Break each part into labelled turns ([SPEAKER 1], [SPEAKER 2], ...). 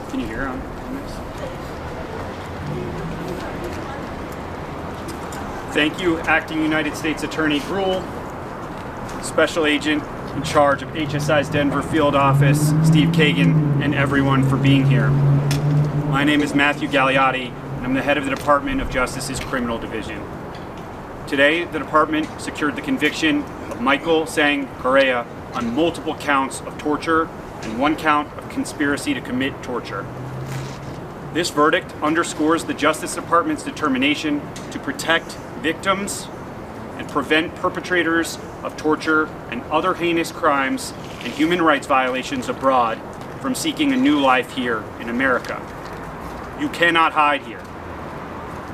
[SPEAKER 1] Can you hear on this? Thank you, Acting United States Attorney Gruhl, Special Agent in charge of HSI's Denver Field Office, Steve Kagan, and everyone for being here. My name is Matthew Galeotti, and I'm the head of the Department of Justice's Criminal Division. Today, the department secured the conviction of Michael Sang Correa on multiple counts of torture and 1 count of conspiracy to commit torture. This verdict underscores the Justice Department's determination to protect victims and prevent perpetrators of torture and other heinous crimes and human rights violations abroad from seeking a new life here in America. You cannot hide here.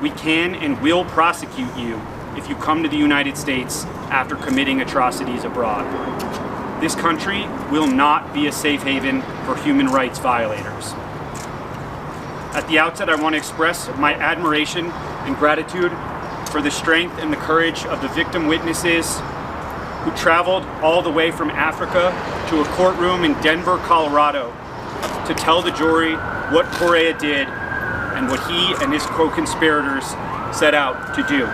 [SPEAKER 1] We can and will prosecute you if you come to the United States after committing atrocities abroad. This country will not be a safe haven for human rights violators. At the outset, I want to express my admiration and gratitude for the strength and the courage of the victim witnesses who traveled all the way from Africa to a courtroom in Denver, Colorado to tell the jury what Correa did and what he and his co-conspirators set out to do.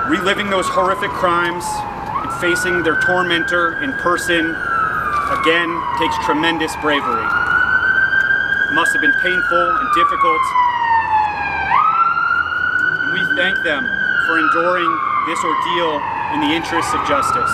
[SPEAKER 1] Reliving those horrific crimes and facing their tormentor in person again takes tremendous bravery. It must have been painful and difficult, and we thank them for enduring this ordeal in the interests of justice.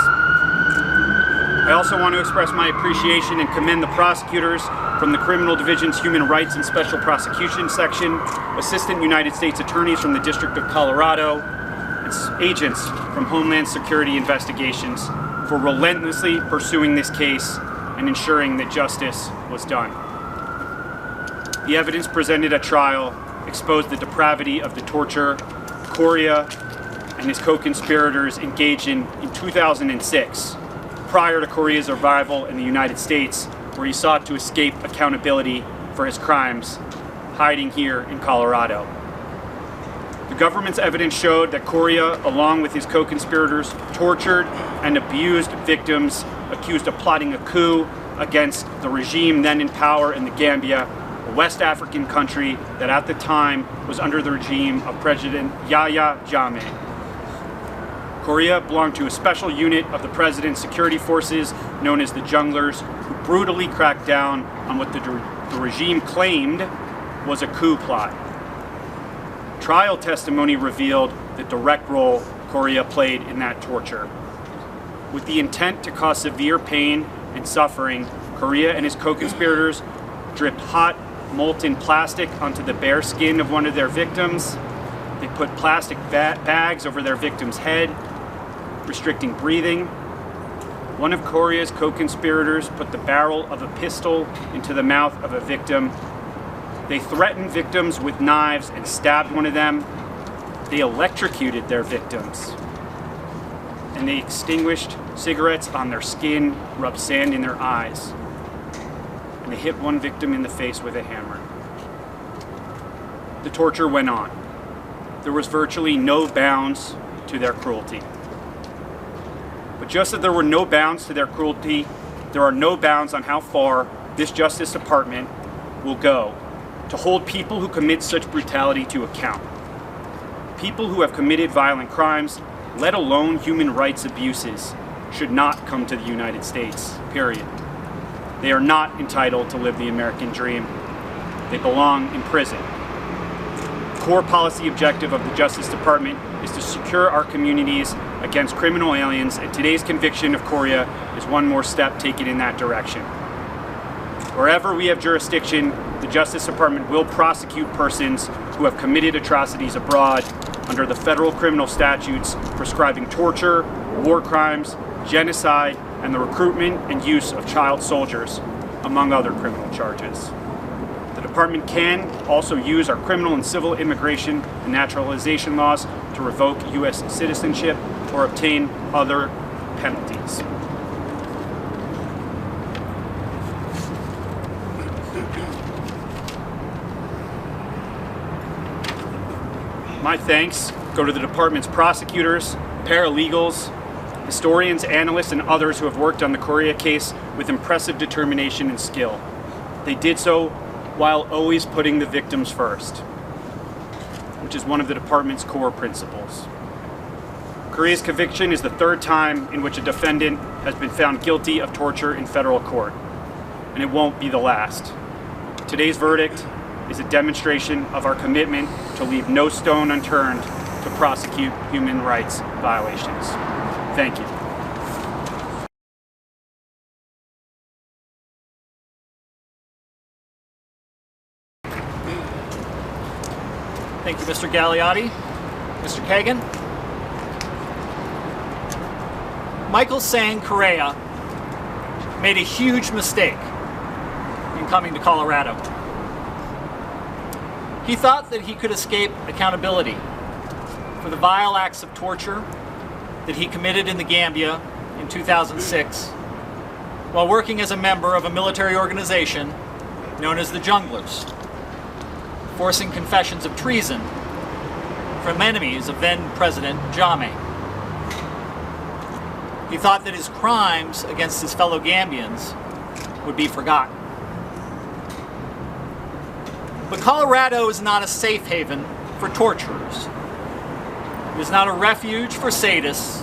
[SPEAKER 1] I also want to express my appreciation and commend the prosecutors from the Criminal Division's Human Rights and Special Prosecution Section, Assistant United States Attorneys from the District of Colorado, and agents from Homeland Security Investigations for relentlessly pursuing this case and ensuring that justice was done. The evidence presented at trial exposed the depravity of the torture Correa and his co-conspirators engaged in 2006, prior to Correa's arrival in the United States, where he sought to escape accountability for his crimes, hiding here in Colorado. The government's evidence showed that Correa, along with his co-conspirators, tortured and abused victims accused of plotting a coup against the regime then in power in the Gambia, a West African country that at the time was under the regime of President Yahya Jammeh. Correa belonged to a special unit of the president's security forces known as the Junglers, who brutally cracked down on what the regime claimed was a coup plot. Trial testimony revealed the direct role Correa played in that torture. With the intent to cause severe pain and suffering, Correa and his co-conspirators dripped hot, molten plastic onto the bare skin of one of their victims. They put plastic bags over their victim's head, restricting breathing. One of Correa's co-conspirators put the barrel of a pistol into the mouth of a victim. They threatened victims with knives and stabbed one of them. They electrocuted their victims. And they extinguished cigarettes on their skin, rubbed sand in their eyes. And they hit one victim in the face with a hammer. The torture went on. There was virtually no bounds to their cruelty. But just as there were no bounds to their cruelty, there are no bounds on how far this Justice Department will go to hold people who commit such brutality to account. People who have committed violent crimes, let alone human rights abuses, should not come to the United States, period. They are not entitled to live the American dream. They belong in prison. The core policy objective of the Justice Department is to secure our communities against criminal aliens, and today's conviction of Correa is one more step taken in that direction. Wherever we have jurisdiction, the Justice Department will prosecute persons who have committed atrocities abroad under the federal criminal statutes prescribing torture, war crimes, genocide, and the recruitment and use of child soldiers, among other criminal charges. The department can also use our criminal and civil immigration and naturalization laws to revoke U.S. citizenship or obtain other penalties. My thanks go to the department's prosecutors, paralegals, historians, analysts, and others who have worked on the Correa case with impressive determination and skill. They did so while always putting the victims first, which is one of the department's core principles. Correa's conviction is the third time in which a defendant has been found guilty of torture in federal court, and it won't be the last. Today's verdict is a demonstration of our commitment to leave no stone unturned to prosecute human rights violations. Thank you.
[SPEAKER 2] Thank you, Mr. Galeotti. Mr. Kagan. Michael Sang Correa made a huge mistake in coming to Colorado. He thought that he could escape accountability for the vile acts of torture that he committed in the Gambia in 2006 while working as a member of a military organization known as the Junglers, forcing confessions of treason from enemies of then-President Jammeh. He thought that his crimes against his fellow Gambians would be forgotten. But Colorado is not a safe haven for torturers. It is not a refuge for sadists,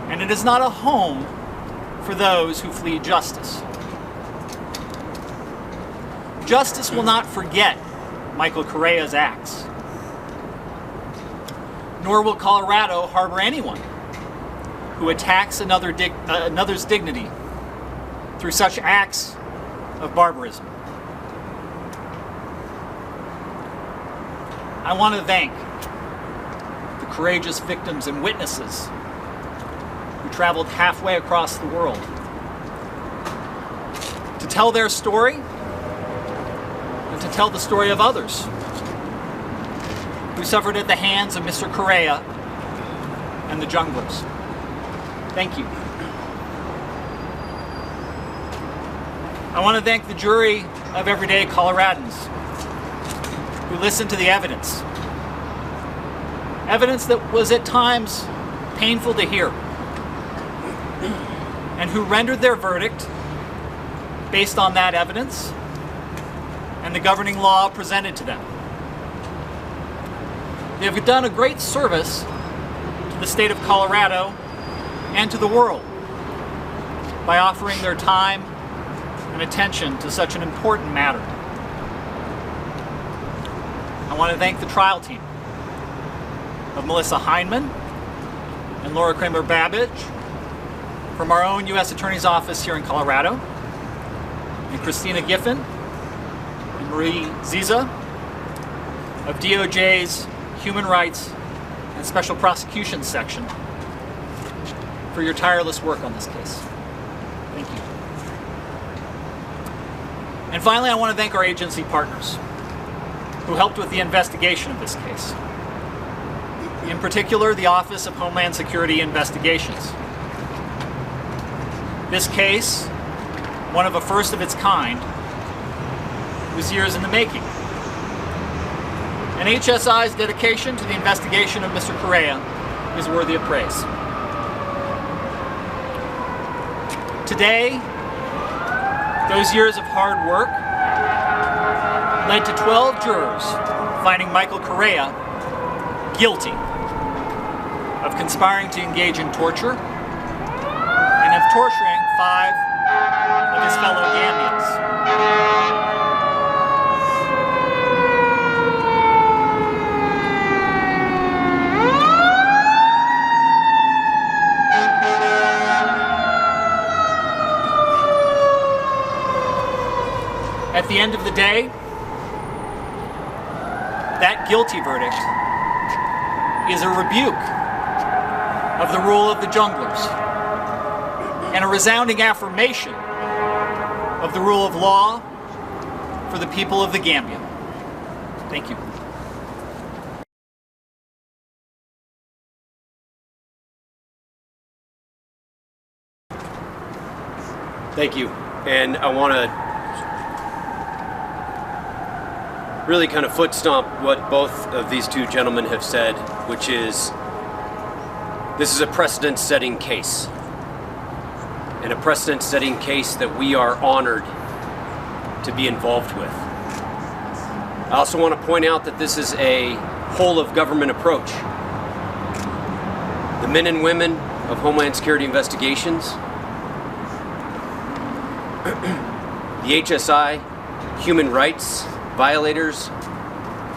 [SPEAKER 2] and it is not a home for those who flee justice. Justice will not forget Michael Correa's acts, nor will Colorado harbor anyone who attacks another's dignity through such acts of barbarism. I want to thank the courageous victims and witnesses who traveled halfway across the world to tell their story and to tell the story of others who suffered at the hands of Mr. Correa and the Junglers. Thank you. I want to thank the jury of everyday Coloradans who listened to the evidence. Evidence that was at times painful to hear, and who rendered their verdict based on that evidence and the governing law presented to them. They have done a great service to the state of Colorado and to the world by offering their time and attention to such an important matter. I want to thank the trial team of Melissa Heineman and Laura Kramer-Babbage from our own U.S. Attorney's Office here in Colorado, and Christina Giffen and Marie Ziza of DOJ's Human Rights and Special Prosecutions Section for your tireless work on this case. Thank you. And finally, I want to thank our agency partners who helped with the investigation of this case. In particular, the Office of Homeland Security Investigations. This case, one of a first of its kind, was years in the making. And HSI's dedication to the investigation of Mr. Correa is worthy of praise. Today, those years of hard work led to 12 jurors finding Michael Correa guilty of conspiring to engage in torture and of torturing 5 of his fellow Gambians. At the end of the day, that guilty verdict is a rebuke of the rule of the Junglers and a resounding affirmation of the rule of law for the people of the Gambia. Thank you.
[SPEAKER 3] Thank you. And I want to really kind of foot stomp what both of these two gentlemen have said, which is this is a precedent-setting case. And a precedent-setting case that we are honored to be involved with. I also want to point out that this is a whole of government approach. The men and women of Homeland Security Investigations, the HSI, Human Rights Violators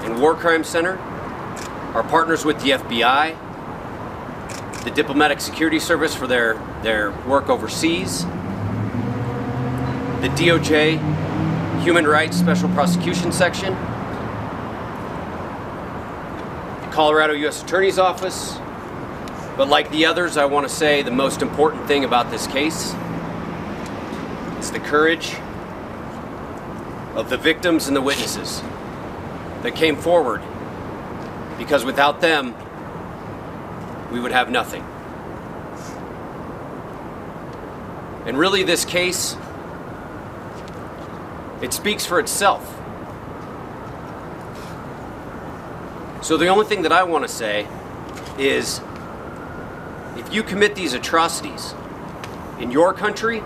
[SPEAKER 3] and War Crime Center, our partners with the FBI, the Diplomatic Security Service for their work overseas, the DOJ Human Rights Special Prosecution Section, the Colorado U.S. Attorney's Office. But like the others, I want to say the most important thing about this case is the courage of the victims and the witnesses that came forward, because without them, we would have nothing. And really, this case, it speaks for itself. So the only thing that I want to say is, if you commit these atrocities in your country,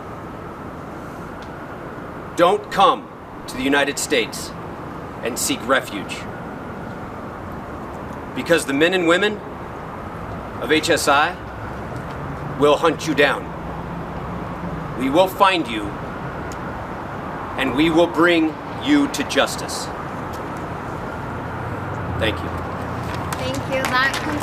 [SPEAKER 3] don't come to the United States and seek refuge. Because the men and women of HSI will hunt you down. We will find you, and we will bring you to justice. Thank you.
[SPEAKER 4] Thank you. That concludes